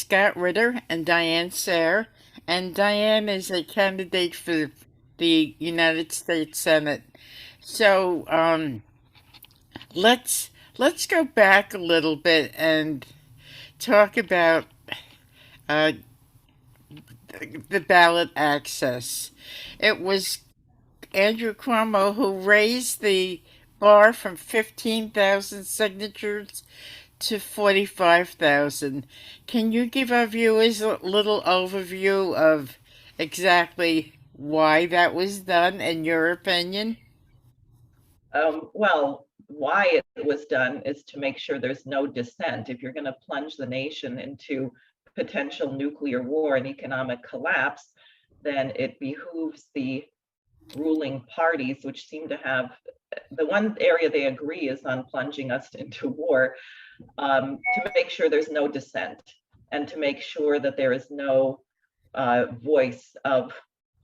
Scott Ritter and Diane Sare, and Diane is a candidate for the United States Senate. So let's go back a little bit and talk about uh, the ballot access. It was Andrew Cuomo who raised the bar from 15,000 signatures to 45,000. Can you give our viewers a little overview of exactly why that was done, in your opinion? Well, why it was done is to make sure there's no dissent. If you're going to plunge the nation into potential nuclear war and economic collapse, then it behooves the ruling parties, which seem to have the one area they agree is on plunging us into war, to make sure there's no dissent and to make sure that there is no voice of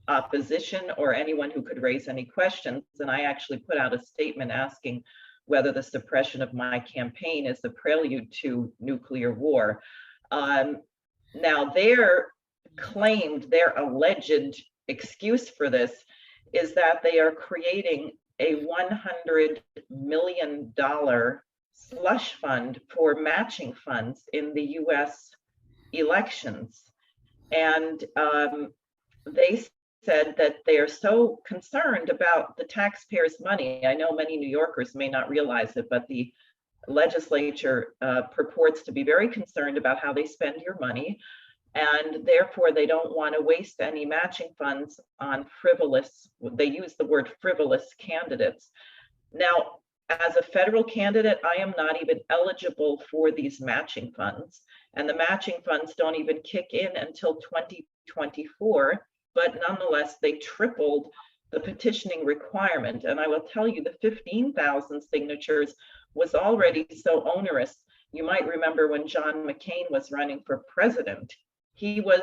opposition or anyone who could raise any questions. And I actually put out a statement asking whether the suppression of my campaign is the prelude to nuclear war. Now, their alleged excuse for this is that they are creating a $100 million slush fund for matching funds in the US elections. And they said that they are so concerned about the taxpayers' money. I know many New Yorkers may not realize it, but the legislature purports to be very concerned about how they spend your money. And therefore, they don't want to waste any matching funds on frivolous, they use the word frivolous candidates. Now, as a federal candidate, I am not even eligible for these matching funds. And the matching funds don't even kick in until 2024. But nonetheless, they tripled the petitioning requirement. And I will tell you, the 15,000 signatures was already so onerous. You might remember when John McCain was running for president, he was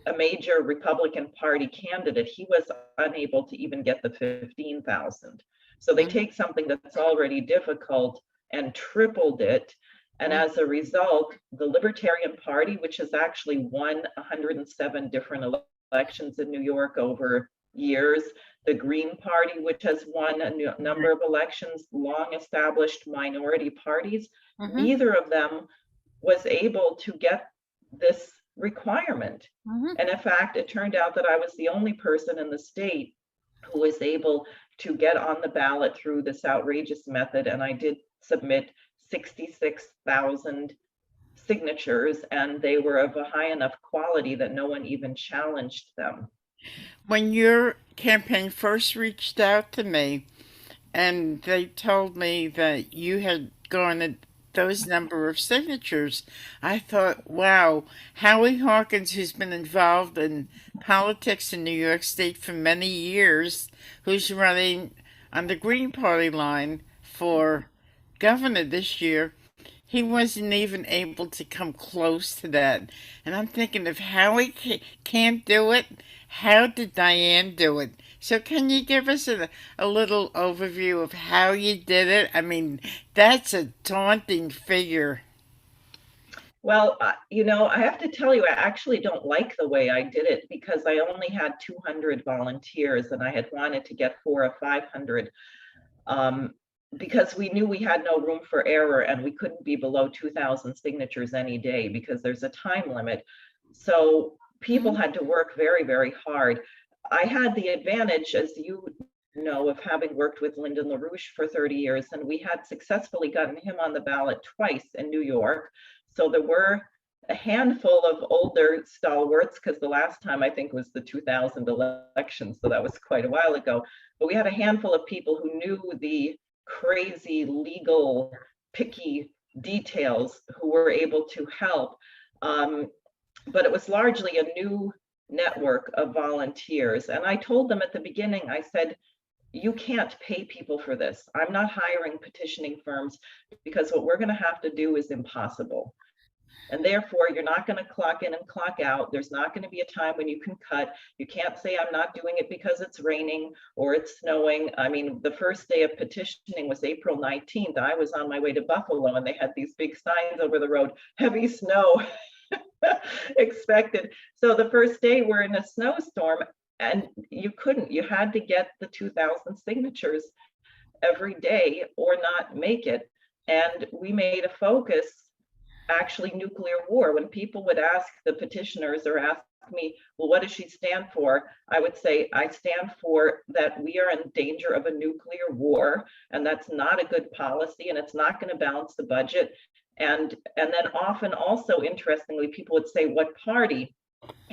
a major Republican Party candidate. He was unable to even get the 15,000. So they take something that's already difficult and tripled it. And as a result, the Libertarian Party, which has actually won 107 different elections in New York over years, the Green Party, which has won a number of elections, long established minority parties, neither of them was able to get this requirement. And in fact, it turned out that I was the only person in the state who was able to get on the ballot through this outrageous method. And I did submit 66,000 signatures, and they were of a high enough quality that no one even challenged them. When your campaign first reached out to me and they told me that you had garnered those number of signatures, I thought, wow, Howie Hawkins, who's been involved in politics in New York State for many years, who's running on the Green Party line for governor this year, he wasn't even able to come close to that. And I'm thinking, if Howie can't do it, how did Diane do it? So can you give us a little overview of how you did it? I mean, that's a daunting figure. Well, I have to tell you, I actually don't like the way I did it because I only had 200 volunteers and I had wanted to get 400 or 500. Because we knew we had no room for error and we couldn't be below 2,000 signatures any day because there's a time limit. So people had to work very, very hard. I had the advantage, as you know, of having worked with Lyndon LaRouche for 30 years, and we had successfully gotten him on the ballot twice in New York. So there were a handful of older stalwarts, because the last time I think was the 2000 election, so that was quite a while ago. But we had a handful of people who knew the crazy legal picky details who were able to help. But it was largely a new network of volunteers. And I told them at the beginning, I said, you can't pay people for this. I'm not hiring petitioning firms because what we're going to have to do is impossible. And therefore, you're not going to clock in and clock out. There's not going to be a time when you can cut. You can't say, I'm not doing it because it's raining or it's snowing. I mean, the first day of petitioning was April 19th. I was on my way to Buffalo and they had these big signs over the road, heavy snow. expected. So the first day we're in a snowstorm, and you had to get the 2,000 signatures every day or not make it. And we made a focus, actually, nuclear war. When people would ask the petitioners or ask me, well, what does she stand for? I would say, I stand for that we are in danger of a nuclear war, and that's not a good policy, and it's not going to balance the budget. And then often also, interestingly, people would say, what party?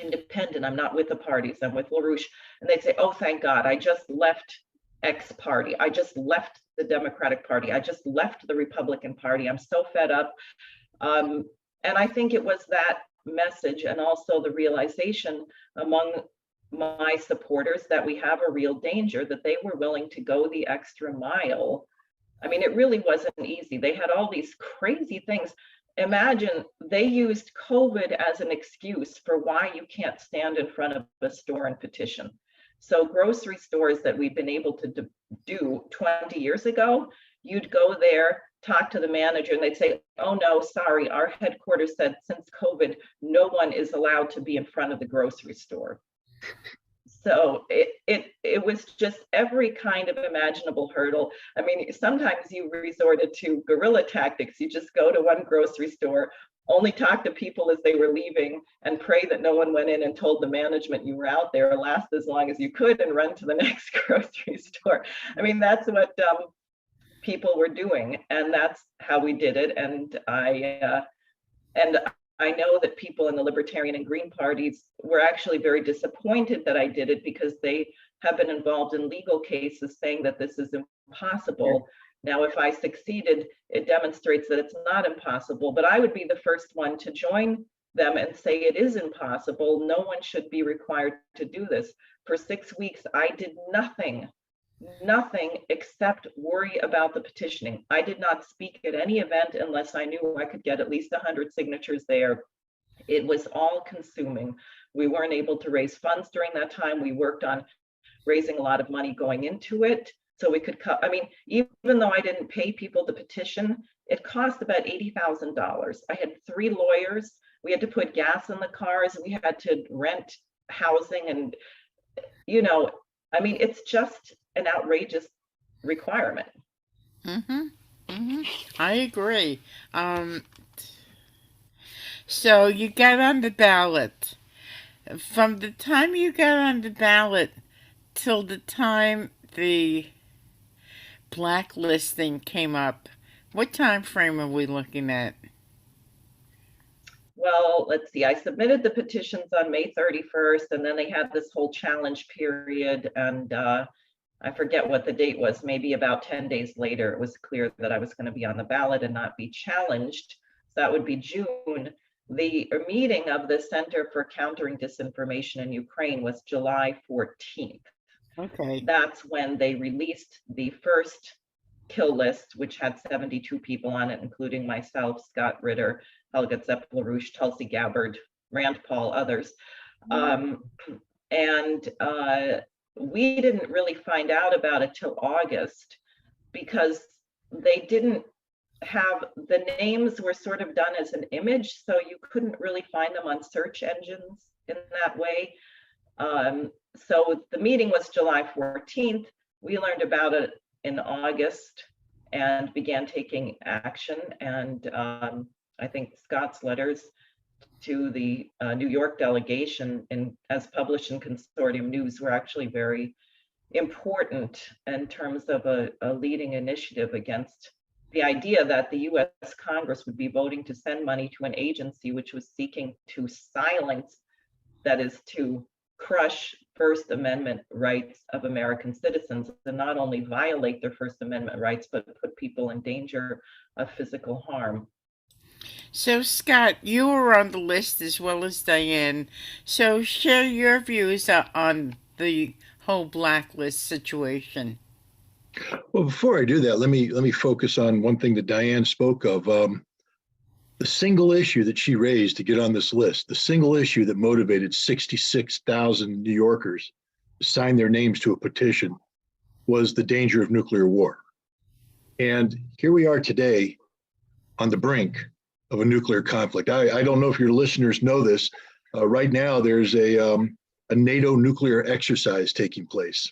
Independent. I'm not with the parties, I'm with LaRouche. And they'd say, oh, thank God, I just left X party. I just left the Democratic Party. I just left the Republican Party. I'm so fed up. And I think it was that message, and also the realization among my supporters that we have a real danger, that they were willing to go the extra mile. I mean, it really wasn't easy. They had all these crazy things. Imagine they used COVID as an excuse for why you can't stand in front of a store and petition. So grocery stores that we've been able to do 20 years ago, you'd go there, talk to the manager, and they'd say, oh no, sorry, our headquarters said since COVID, no one is allowed to be in front of the grocery store. So it was just every kind of imaginable hurdle. I mean, sometimes you resorted to guerrilla tactics. You just go to one grocery store, only talk to people as they were leaving, and pray that no one went in and told the management you were out there, last as long as you could, and run to the next grocery store. I mean, that's what people were doing, and that's how we did it. And I know that people in the Libertarian and Green parties were actually very disappointed that I did it, because they have been involved in legal cases saying that this is impossible. Now, if I succeeded, it demonstrates that it's not impossible, but I would be the first one to join them and say it is impossible. No one should be required to do this. For 6 weeks, I did nothing except worry about the petitioning. I did not speak at any event unless I knew I could get at least 100 signatures there. It was all consuming. We weren't able to raise funds during that time. We worked on raising a lot of money going into it, so we could I mean, even though I didn't pay people to petition, it cost about $80,000. I had 3 lawyers. We had to put gas in the cars. We had to rent housing, and I mean, it's just an outrageous requirement. Mm-hmm. Mm-hmm. I agree. So you got on the ballot. From the time you got on the ballot till the time the blacklisting came up, what time frame are we looking at? Well, let's see. I submitted the petitions on May 31st, and then they had this whole challenge period, and I forget what the date was. Maybe about 10 days later, it was clear that I was going to be on the ballot and not be challenged. So that would be June. The meeting of the Center for Countering Disinformation in Ukraine was July 14th. Okay. That's when they released the first kill list, which had 72 people on it, including myself, Scott Ritter, Helga Zepp-LaRouche, Tulsi Gabbard, Rand Paul, others. We didn't really find out about it till August, because they didn't have, the names were sort of done as an image, so you couldn't really find them on search engines in that way. So the meeting was July 14th. We learned about it in August and began taking action. And I think Scott's letters to the New York delegation, as published in Consortium News, were actually very important in terms of a leading initiative against the idea that the US Congress would be voting to send money to an agency which was seeking to silence, that is, to crush First Amendment rights of American citizens, and not only violate their First Amendment rights, but put people in danger of physical harm. So, Scott, you were on the list as well as Diane. So, share your views on the whole blacklist situation. Well, before I do that, let me focus on one thing that Diane spoke of. The single issue that she raised to get on this list, the single issue that motivated 66,000 New Yorkers to sign their names to a petition, was the danger of nuclear war. And here we are today on the brink of a nuclear conflict. I don't know if your listeners know this. Right now, there's a NATO nuclear exercise taking place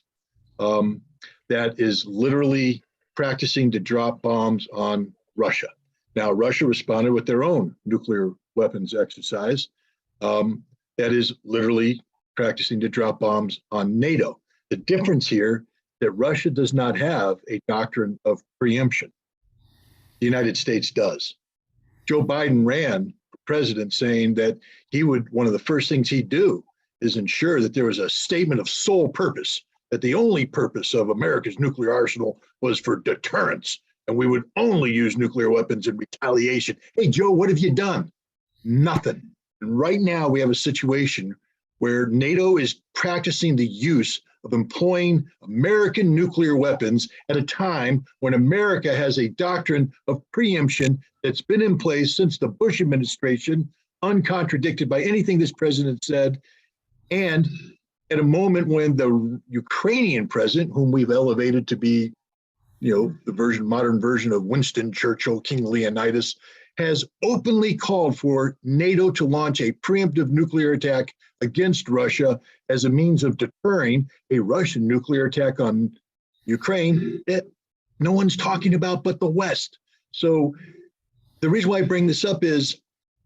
that is literally practicing to drop bombs on Russia. Now, Russia responded with their own nuclear weapons exercise that is literally practicing to drop bombs on NATO. The difference here that Russia does not have a doctrine of preemption. The United States does. Joe Biden ran for president saying that one of the first things he'd do is ensure that there was a statement of sole purpose, that the only purpose of America's nuclear arsenal was for deterrence, and we would only use nuclear weapons in retaliation. Hey, Joe, what have you done? Nothing. And right now we have a situation where NATO is practicing the use of employing American nuclear weapons at a time when America has a doctrine of preemption that's been in place since the Bush administration, uncontradicted by anything this president said, and at a moment when the Ukrainian president, whom we've elevated to be, the modern version of Winston Churchill, King Leonidas, has openly called for NATO to launch a preemptive nuclear attack against Russia as a means of deterring a Russian nuclear attack on Ukraine that no one's talking about but the West. So the reason why I bring this up is,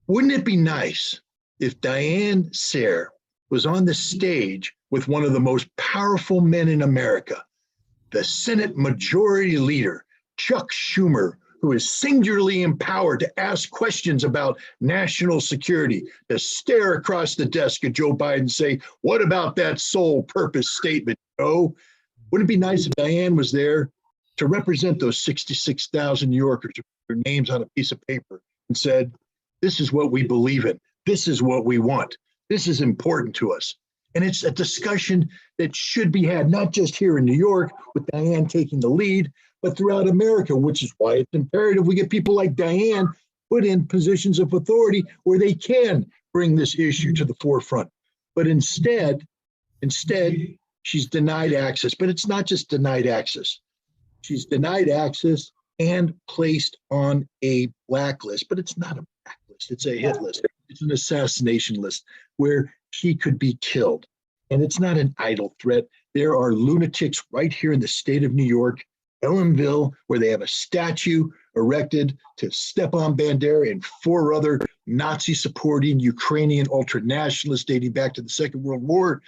wouldn't it be nice if Diane Sare was on the stage with one of the most powerful men in America, the Senate Majority Leader, Chuck Schumer, who is singularly empowered to ask questions about national security, to stare across the desk at Joe Biden and say, what about that sole purpose statement, Joe? Wouldn't it be nice if Diane was there to represent those 66,000 New Yorkers who put their names on a piece of paper and said, this is what we believe in. This is what we want. This is important to us. And it's a discussion that should be had, not just here in New York with Diane taking the lead, but throughout America, which is why it's imperative we get people like Diane put in positions of authority where they can bring this issue to the forefront. But instead, she's denied access. But it's not just denied access. She's denied access and placed on a blacklist. But it's not a blacklist. It's a hit list. It's an assassination list where she could be killed. And it's not an idle threat. There are lunatics right here in the state of New York, Ellenville, where they have a statue erected to Stepan Bandera and 4 other Nazi-supporting Ukrainian ultranationalists dating back to the Second World War.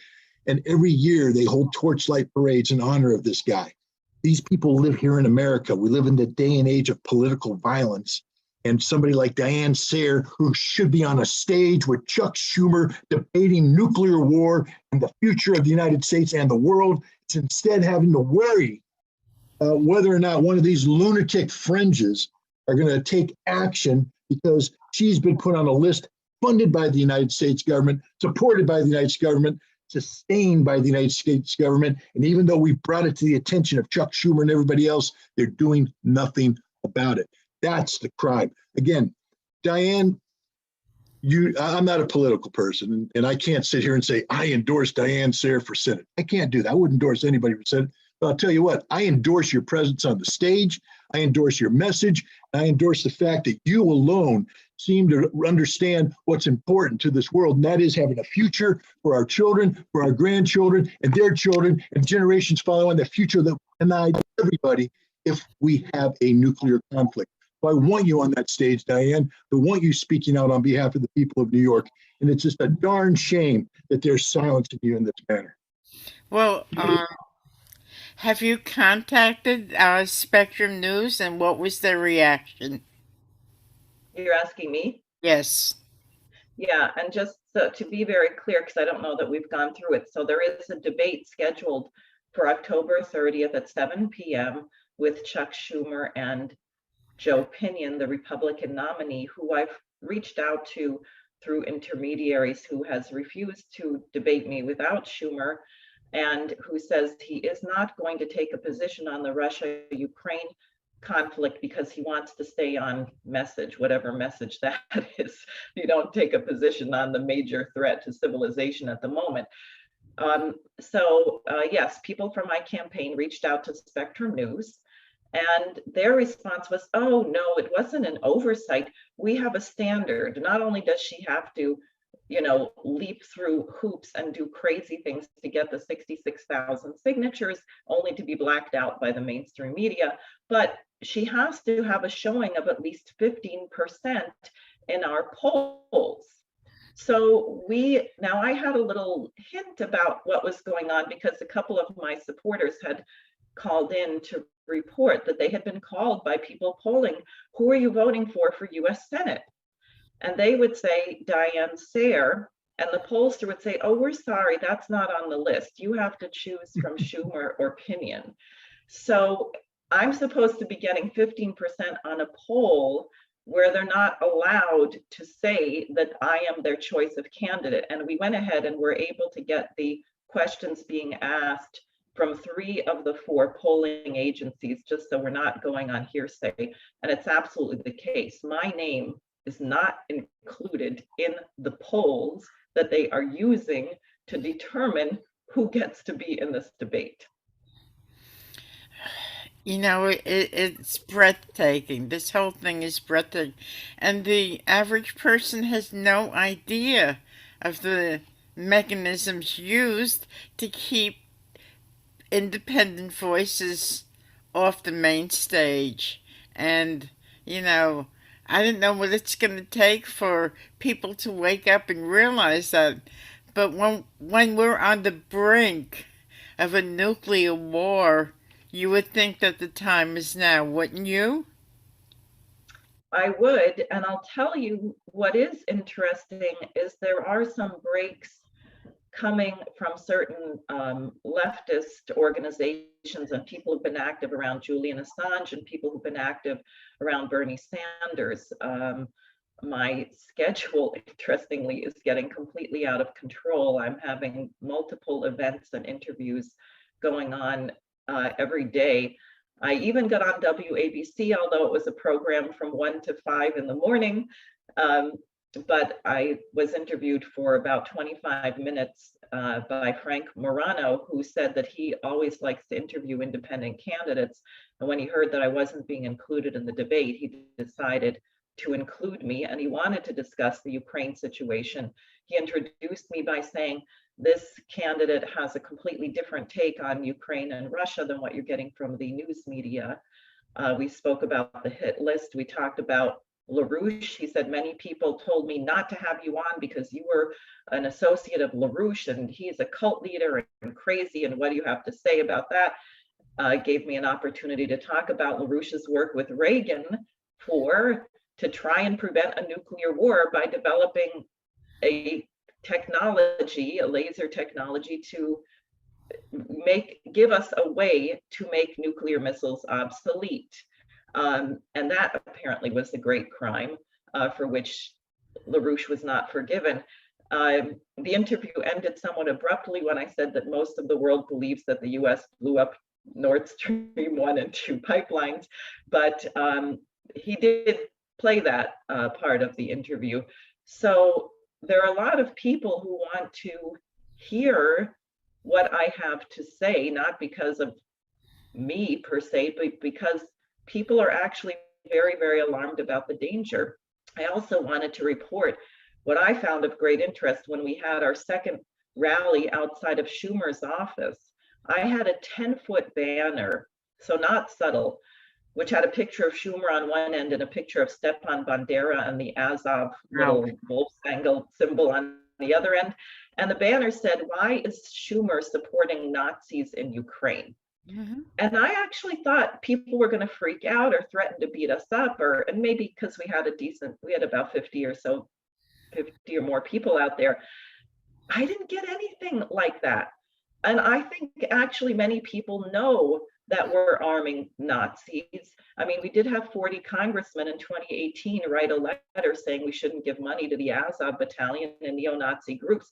And every year they hold torchlight parades in honor of this guy. These people live here in America. We live in the day and age of political violence. And somebody like Diane Sare, who should be on a stage with Chuck Schumer debating nuclear war and the future of the United States and the world, is instead having to worry whether or not one of these lunatic fringes are going to take action because she's been put on a list funded by the United States government, supported by the United States government, sustained by the United States government. And even though we brought it to the attention of Chuck Schumer and everybody else, they're doing nothing about it. That's the crime. Again, Diane, I'm not a political person, and I can't sit here and say, I endorse Diane Sare for Senate. I can't do that. I wouldn't endorse anybody for Senate. But I'll tell you what, I endorse your presence on the stage. I endorse your message. I endorse the fact that you alone seem to understand what's important to this world, and that is having a future for our children, for our grandchildren, and their children, and generations following, the future that we deny to everybody if we have a nuclear conflict. So I want you on that stage, Diane. I want you speaking out on behalf of the people of New York. And it's just a darn shame that they're silencing you in this manner. Well, have you contacted Spectrum News, and what was their reaction? You're asking me? Yes. Yeah, and just so to be very clear, because I don't know that we've gone through it. So there is a debate scheduled for October 30th at 7 p.m. with Chuck Schumer and Joe Pinion, the Republican nominee, who I've reached out to through intermediaries, who has refused to debate me without Schumer, and who says he is not going to take a position on the Russia-Ukraine conflict because he wants to stay on message, whatever message that is. You don't take a position on the major threat to civilization at the moment. Yes, people from my campaign reached out to Spectrum News, And their response was, oh, no, it wasn't an oversight. We have a standard. Not only does she have to, leap through hoops and do crazy things to get the 66,000 signatures, only to be blacked out by the mainstream media, but she has to have a showing of at least 15% in our polls. So now I had a little hint about what was going on because a couple of my supporters had called in to report that they had been called by people polling, who are you voting for US Senate? And they would say Diane Sare, and the pollster would say, oh, we're sorry, that's not on the list. You have to choose from Schumer or Pinion. So I'm supposed to be getting 15% on a poll where they're not allowed to say that I am their choice of candidate. And we went ahead and were able to get the questions being asked from 3 of the 4 polling agencies, just so we're not going on hearsay. And it's absolutely the case. My name is not included in the polls that they are using to determine who gets to be in this debate. It's breathtaking. This whole thing is breathtaking. And the average person has no idea of the mechanisms used to keep independent voices off the main stage. And, I don't know what it's going to take for people to wake up and realize that. But when we're on the brink of a nuclear war, you would think that the time is now, wouldn't you? I would, and I'll tell you what is interesting is there are some breaks coming from certain leftist organizations and people who've been active around Julian Assange and people who've been active around Bernie Sanders. My schedule, interestingly, is getting completely out of control. I'm having multiple events and interviews going on every day. I even got on WABC, although it was a program from 1 to 5 in the morning. But I was interviewed for about 25 minutes by Frank Morano, who said that he always likes to interview independent candidates. And when he heard that I wasn't being included in the debate, he decided to include me, and he wanted to discuss the Ukraine situation. He introduced me by saying, this candidate has a completely different take on Ukraine and Russia than what you're getting from the news media. We spoke about the hit list. We talked about LaRouche. He said, many people told me not to have you on because you were an associate of LaRouche and he's a cult leader and crazy. And what do you have to say about that? Gave me an opportunity to talk about LaRouche's work with Reagan to try and prevent a nuclear war by developing a technology, a laser technology, to give us a way to make nuclear missiles obsolete. And that apparently was a great crime for which LaRouche was not forgiven. The interview ended somewhat abruptly when I said that most of the world believes that the US blew up Nord Stream 1 and 2 pipelines, but he did play that part of the interview. So there are a lot of people who want to hear what I have to say, not because of me per se, but because people are actually very, very alarmed about the danger. I also wanted to report what I found of great interest when we had our second rally outside of Schumer's office. I had a 10-foot banner, so not subtle, which had a picture of Schumer on one end and a picture of Stepan Bandera and the Azov little wolf-spangled symbol on the other end. And the banner said, why is Schumer supporting Nazis in Ukraine? Mm-hmm. And I actually thought people were going to freak out or threaten to beat us up, and maybe because we had about 50 or more people out there. I didn't get anything like that. And I think actually many people know that we're arming Nazis. I mean, we did have 40 congressmen in 2018 write a letter saying we shouldn't give money to the Azov battalion and neo-Nazi groups.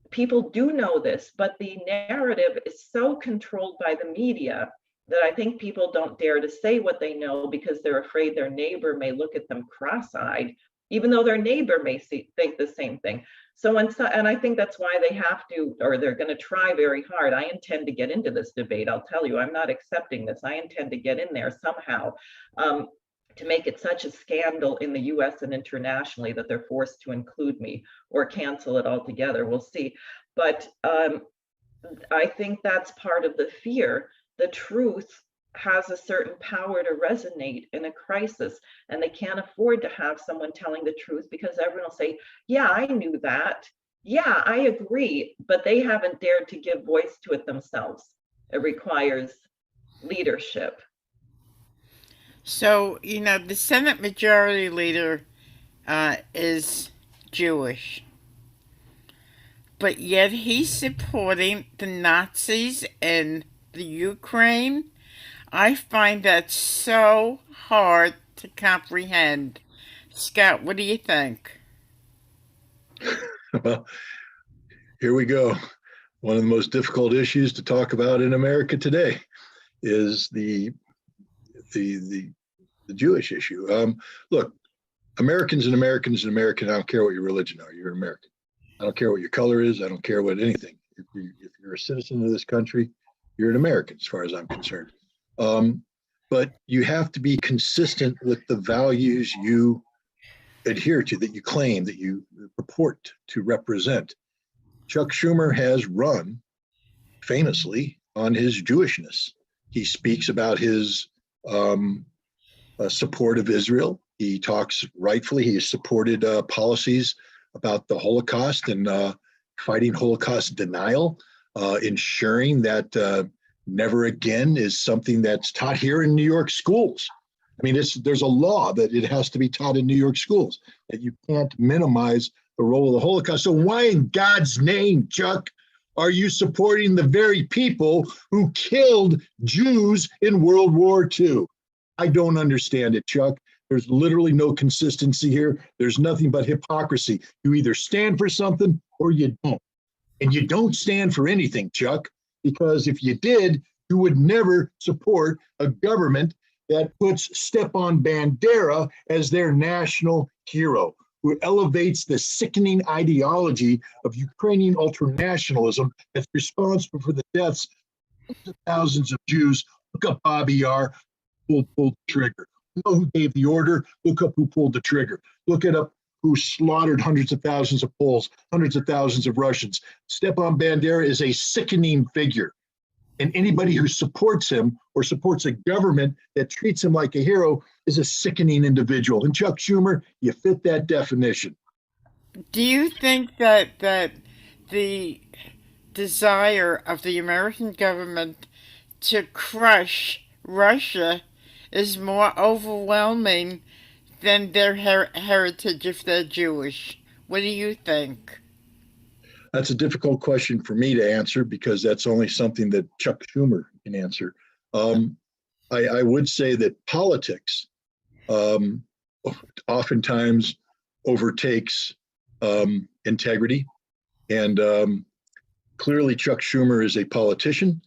People do know this, but the narrative is so controlled by the media that I think people don't dare to say what they know because they're afraid their neighbor may look at them cross-eyed, even though their neighbor may think the same thing. And I think that's why they have to, or they're going to try very hard. I intend to get into this debate. I'll tell you, I'm not accepting this. I intend to get in there somehow, to make it such a scandal in the US and internationally that they're forced to include me or cancel it altogether. We'll see. But I think that's part of the fear. The truth has a certain power to resonate in a crisis, and they can't afford to have someone telling the truth, because everyone will say, yeah, I knew that. Yeah, I agree, but they haven't dared to give voice to it themselves. It requires leadership. So, the Senate Majority Leader is Jewish, but yet he's supporting the Nazis in the Ukraine. I find that so hard to comprehend. Scott, what do you think? Well, here we go. One of the most difficult issues to talk about in America today is the Jewish issue. Look, Americans and Americans and American, I don't care what your religion are, you're an American. I don't care what your color is, I don't care what anything. If you're a citizen of this country, you're an American as far as I'm concerned. But you have to be consistent with the values you adhere to, that you claim, that you purport to represent. Chuck Schumer has run famously on his Jewishness. He speaks about his support of Israel. He talks rightfully, he has supported policies about the Holocaust and fighting Holocaust denial, ensuring that never again is something that's taught here in New York schools. I mean, there's a law that it has to be taught in New York schools, that you can't minimize the role of the Holocaust. So why in God's name, Chuck, are you supporting the very people who killed Jews in World War II? I don't understand it, Chuck. There's literally no consistency here. There's nothing but hypocrisy. You either stand for something or you don't. And you don't stand for anything, Chuck, because if you did, you would never support a government that puts Stepan Bandera as their national hero, who elevates the sickening ideology of Ukrainian ultranationalism that's responsible for the deaths of thousands of Jews. Look up Bobby Yar, who pulled the trigger. You know who gave the order? Look up who pulled the trigger. Look it up who slaughtered hundreds of thousands of Poles, hundreds of thousands of Russians. Stepan Bandera is a sickening figure. And anybody who supports him or supports a government that treats him like a hero is a sickening individual. And Chuck Schumer, you fit that definition. Do you think that the desire of the American government to crush Russia is more overwhelming than their heritage if they're Jewish? What do you think? That's a difficult question for me to answer, because that's only something that Chuck Schumer can answer. I would say that politics oftentimes overtakes integrity. And clearly Chuck Schumer is a politician.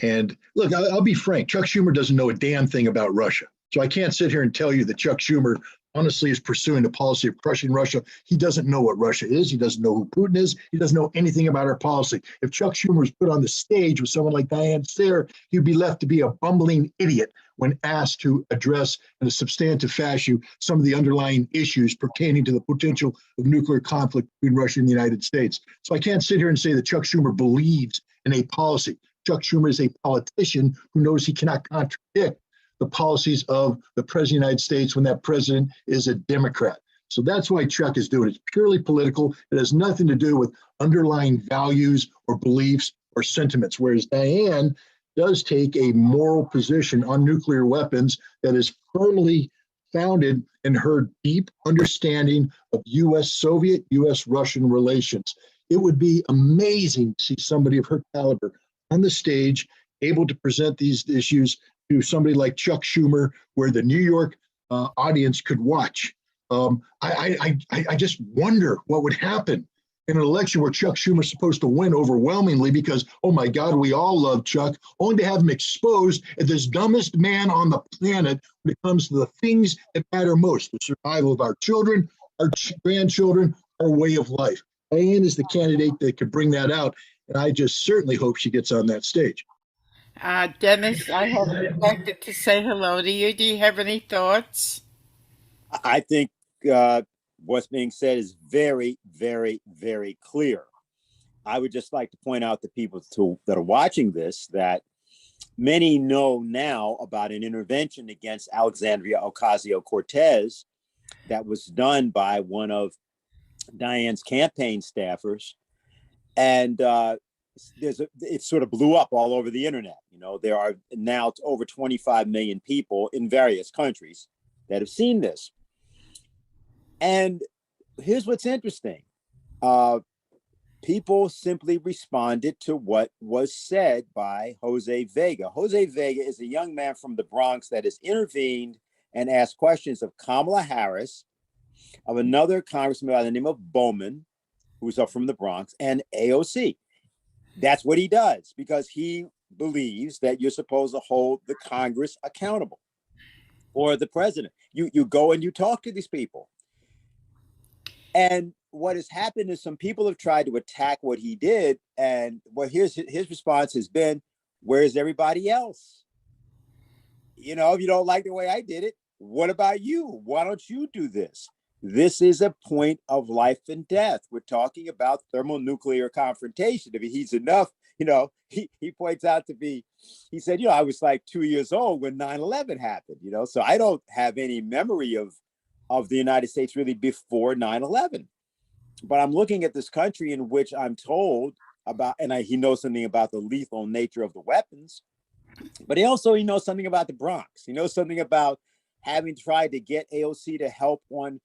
And look, I'll be frank, Chuck Schumer doesn't know a damn thing about Russia. So I can't sit here and tell you that Chuck Schumer honestly is pursuing a policy of crushing Russia. He doesn't know what Russia is. He doesn't know who Putin is. He doesn't know anything about our policy. If Chuck Schumer was put on the stage with someone like Diane Sare, he'd be left to be a bumbling idiot when asked to address in a substantive fashion some of the underlying issues pertaining to the potential of nuclear conflict between Russia and the United States. So I can't sit here and say that Chuck Schumer believes in a policy. Chuck Schumer is a politician who knows he cannot contradict the policies of the president of the United States when that president is a Democrat. So that's why Chuck is doing it. It's purely political. It has nothing to do with underlying values or beliefs or sentiments, whereas Diane does take a moral position on nuclear weapons that is firmly founded in her deep understanding of U.S.-Soviet, U.S.-Russian relations. It would be amazing to see somebody of her caliber on the stage able to present these issues to somebody like Chuck Schumer, where the New York audience could watch. I just wonder what would happen in an election where Chuck Schumer's supposed to win overwhelmingly because, oh my God, we all love Chuck, only to have him exposed as this dumbest man on the planet when it comes to the things that matter most, the survival of our children, our grandchildren, our way of life. Diane is the candidate that could bring that out. And I just certainly hope she gets on that stage. Dennis, I have neglected to say hello to you. Do you have any thoughts? I think uh, what's being said is very, very, very clear. I would just like to point out to people that are watching this that many know now about an intervention against Alexandria Ocasio-Cortez that was done by one of Diane's campaign staffers, and it sort of blew up all over the internet. You know, there are now over 25 million people in various countries that have seen this. And here's what's interesting. People simply responded to what was said by Jose Vega. Jose Vega is a young man from the Bronx that has intervened and asked questions of Kamala Harris, of another congressman by the name of Bowman, who's up from the Bronx, and AOC. That's what he does because he believes that you're supposed to hold the Congress accountable or the president. You go and you talk to these people. And what has happened is some people have tried to attack what he did. And his response has been, where's everybody else? You know, if you don't like the way I did it, what about you? Why don't you do this? This is a point of life and death. We're talking about thermonuclear confrontation. I mean, he's enough, you know, he points out he said, you know, I was like 2 years old when 9/11 happened, you know, so I don't have any memory of the United States really before 9/11. But I'm looking at this country in which I'm told about, and he knows something about the lethal nature of the weapons, but he knows something about the Bronx. He knows something about having tried to get AOC to help on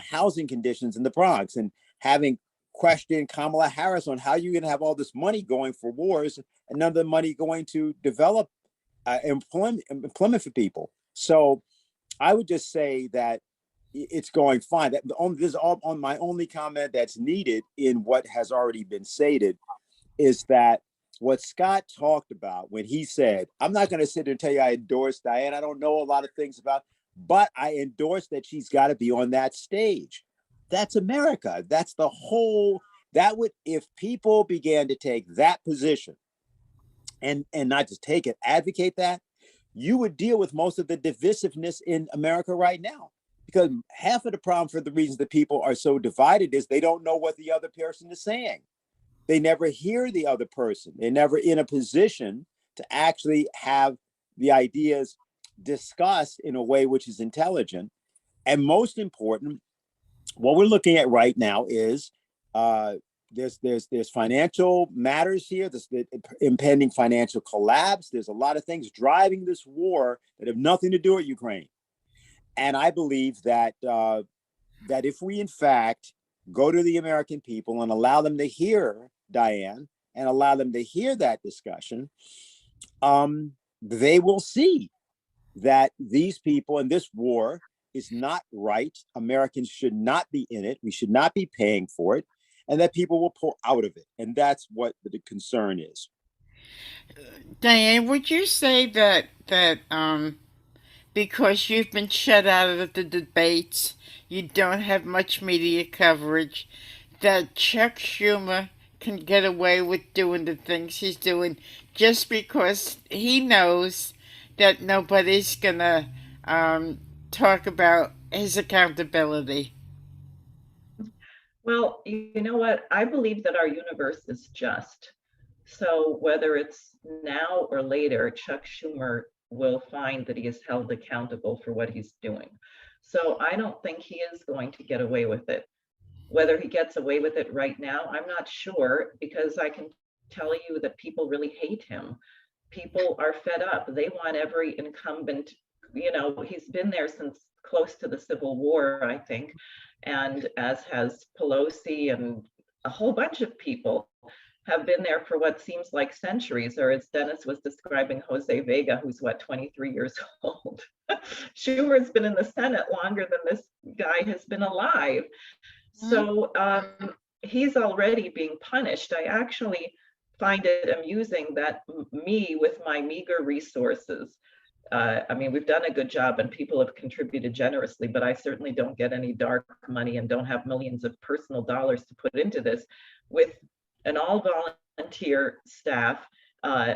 housing conditions in the Bronx and having questioned Kamala Harris on how you're going to have all this money going for wars and none of the money going to develop employment for people. So I would just say that it's going fine. This is all on my only comment that's needed in what has already been stated is that what Scott talked about when he said, I'm not going to sit there and tell you I endorse Diane. I don't know a lot of things about, but I endorse that she's got to be on that stage. That's America. That's the whole, if people began to take that position and not just take it, advocate that, you would deal with most of the divisiveness in America right now. Because half of the problem for the reasons that people are so divided is they don't know what the other person is saying. They never hear the other person. They're never in a position to actually have the ideas discussed in a way which is intelligent. And most important, what we're looking at right now is there's financial matters here. There's the impending financial collapse. There's a lot of things driving this war that have nothing to do with Ukraine. And I believe that that if we, in fact, go to the American people and allow them to hear Diane and allow them to hear that discussion, they will see that these people and this war is not right. Americans should not be in it. We should not be paying for it, and that people will pull out of it. And that's what the concern is. Diane, would you say that because you've been shut out of the debates, you don't have much media coverage, that Chuck Schumer can get away with doing the things he's doing just because he knows that nobody's gonna talk about his accountability? Well, you know what? I believe that our universe is just. So whether it's now or later, Chuck Schumer will find that he is held accountable for what he's doing. So I don't think he is going to get away with it. Whether he gets away with it right now, I'm not sure, because I can tell you that people really hate him. People are fed up. They want every incumbent, you know, he's been there since close to the Civil War, I think, and as has Pelosi and a whole bunch of people have been there for what seems like centuries, or as Dennis was describing, Jose Vega, who's what, 23 years old. Schumer's been in the Senate longer than this guy has been alive. So he's already being punished. I actually find it amusing that me, with my meager resources, I mean, we've done a good job and people have contributed generously, but I certainly don't get any dark money and don't have millions of personal dollars to put into this. With an all volunteer staff,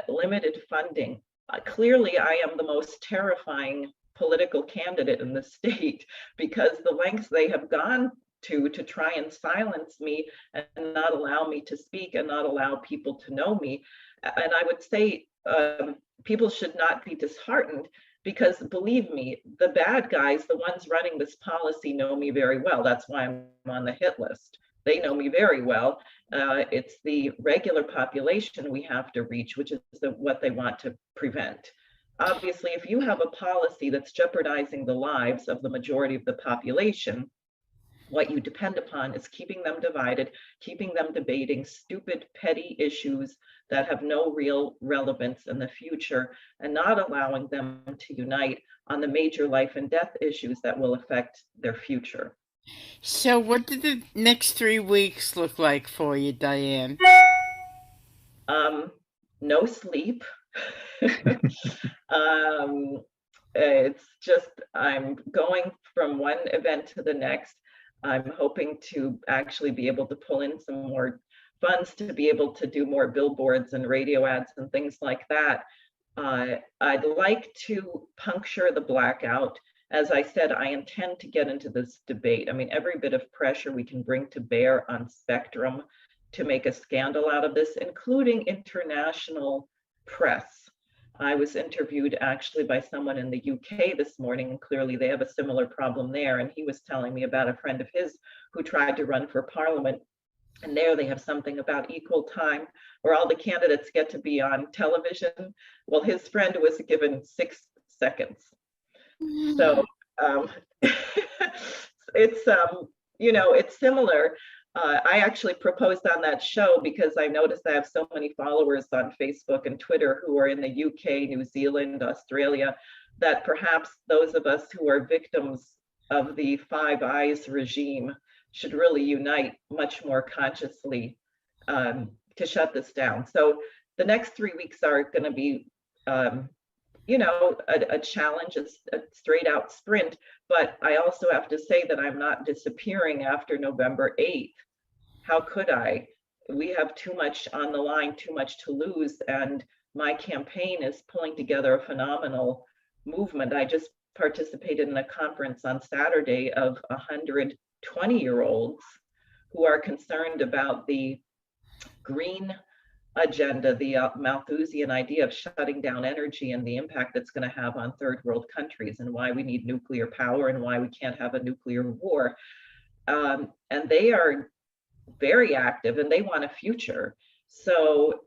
limited funding, clearly I am the most terrifying political candidate in the state, because the lengths they have gone to try and silence me and not allow me to speak and not allow people to know me. And I would say people should not be disheartened, because believe me, the bad guys, the ones running this policy, know me very well. That's why I'm on the hit list. They know me very well. It's the regular population we have to reach, which is what they want to prevent. Obviously, if you have a policy that's jeopardizing the lives of the majority of the population, what you depend upon is keeping them divided, keeping them debating stupid, petty issues that have no real relevance in the future, and not allowing them to unite on the major life and death issues that will affect their future. So, what did the next 3 weeks look like for you, Diane? No sleep. It's just, I'm going from one event to the next. I'm hoping to actually be able to pull in some more funds to be able to do more billboards and radio ads and things like that. I'd like to puncture the blackout. As I said, I intend to get into this debate. I mean, every bit of pressure we can bring to bear on Spectrum to make a scandal out of this, including international press. I was interviewed actually by someone in the UK this morning, and clearly they have a similar problem there. And he was telling me about a friend of his who tried to run for parliament. And there they have something about equal time where all the candidates get to be on television. Well, his friend was given 6 seconds. So it's, it's similar. I actually proposed on that show because I noticed I have so many followers on Facebook and Twitter who are in the UK, New Zealand, Australia, that perhaps those of us who are victims of the Five Eyes regime should really unite much more consciously to shut this down. So the next 3 weeks are going to be, a challenge, a straight out sprint. But I also have to say that I'm not disappearing after November 8th. How could I? We have too much on the line, too much to lose. And my campaign is pulling together a phenomenal movement. I just participated in a conference on Saturday of 100 20-year-olds who are concerned about the green agenda, the Malthusian idea of shutting down energy and the impact it's going to have on third world countries, and why we need nuclear power and why we can't have a nuclear war. And they are very active and they want a future. So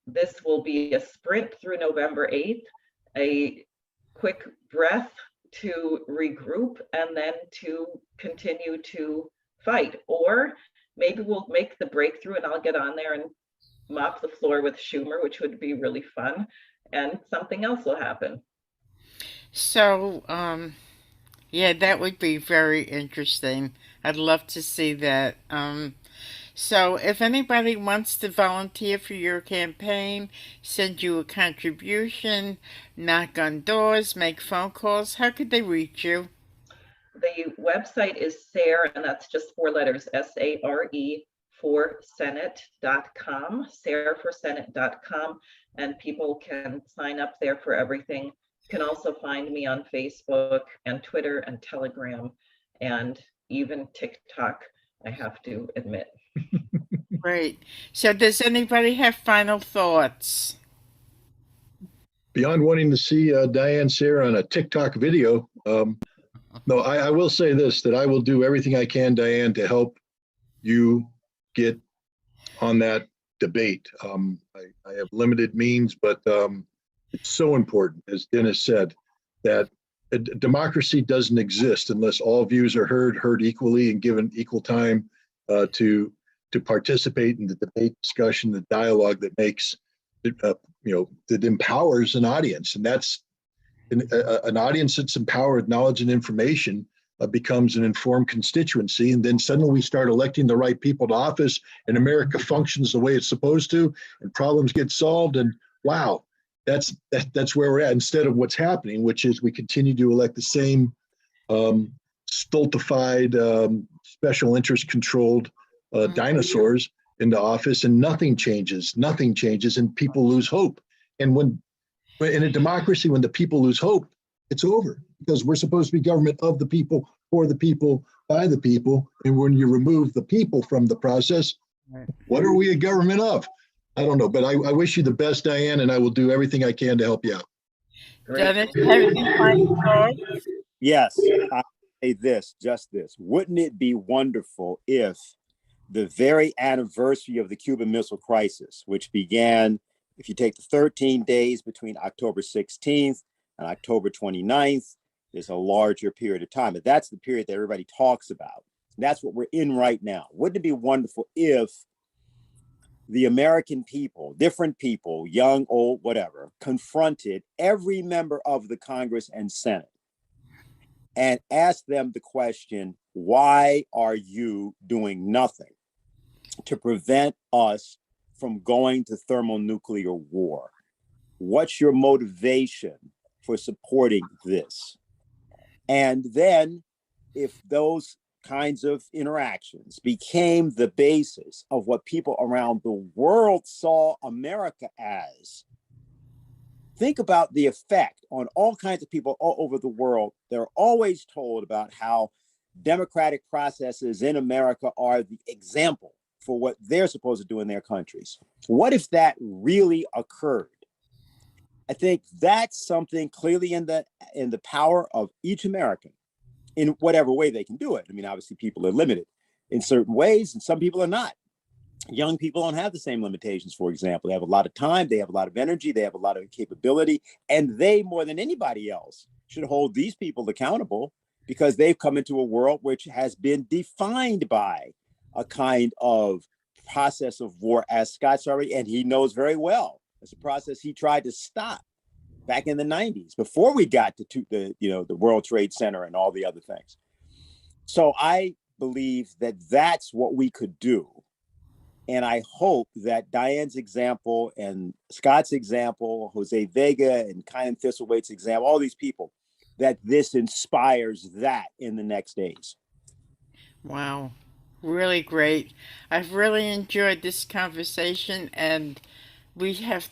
this will be a sprint through November 8th, a quick breath to regroup, and then to continue to fight. Or maybe we'll make the breakthrough and I'll get on there and mop the floor with Schumer, which would be really fun, and something else will happen. So, yeah, that would be very interesting. I'd love to see that. So if anybody wants to volunteer for your campaign, send you a contribution, knock on doors, make phone calls, how could they reach you? The website is Sare, and that's just 4 letters, SARE, for Senate.com, SareForSenate.com, and people can sign up there for everything. You can also find me on Facebook and Twitter and Telegram and even TikTok, I have to admit. Great. So does anybody have final thoughts? Beyond wanting to see Diane Sare on a TikTok video, no, I will say this, that I will do everything I can, Diane, to help you get on that debate. I have limited means, but it's so important, as Dennis said, that a democracy doesn't exist unless all views are heard equally and given equal time to participate in the debate, discussion, the dialogue that makes, that empowers an audience. And that's an audience that's empowered with knowledge and information becomes an informed constituency. And then suddenly we start electing the right people to office, and America functions the way it's supposed to, and problems get solved. And wow, that's where we're at, instead of what's happening, which is we continue to elect the same stultified, special interest controlled dinosaurs into office, and nothing changes, and people lose hope. And when in a democracy, when the people lose hope, it's over, because we're supposed to be government of the people, for the people, by the people. And when you remove the people from the process, what are we a government of? I don't know, but I wish you the best, Diane, and I will do everything I can to help you out. Dennis, have any final thoughts? Yes, I say this, just this. Wouldn't it be wonderful if the very anniversary of the Cuban Missile Crisis, which began, if you take the 13 days between October 16th and October 29th, there's a larger period of time, but that's the period that everybody talks about. And that's what we're in right now. Wouldn't it be wonderful if the American people, different people, young, old, whatever, confronted every member of the Congress and Senate and asked them the question, why are you doing nothing to prevent us from going to thermonuclear war? What's your motivation for supporting this? And then if those kinds of interactions became the basis of what people around the world saw America as, think about the effect on all kinds of people all over the world. They're always told about how democratic processes in America are the example for what they're supposed to do in their countries. What if that really occurred? I think that's something clearly in the power of each American, in whatever way they can do it. I mean, obviously people are limited in certain ways and some people are not. Young people don't have the same limitations, for example. They have a lot of time, they have a lot of energy, they have a lot of capability, and they, more than anybody else, should hold these people accountable, because they've come into a world which has been defined by a kind of process of war, as Scott's already, and he knows very well. It's a process he tried to stop back in the 90s, before we got to the World Trade Center and all the other things. So I believe that that's what we could do. And I hope that Diane's example and Scott's example, Jose Vega and Kyan Thistlewaite's example, all these people, that this inspires that in the next days. Wow, really great. I've really enjoyed this conversation, and we have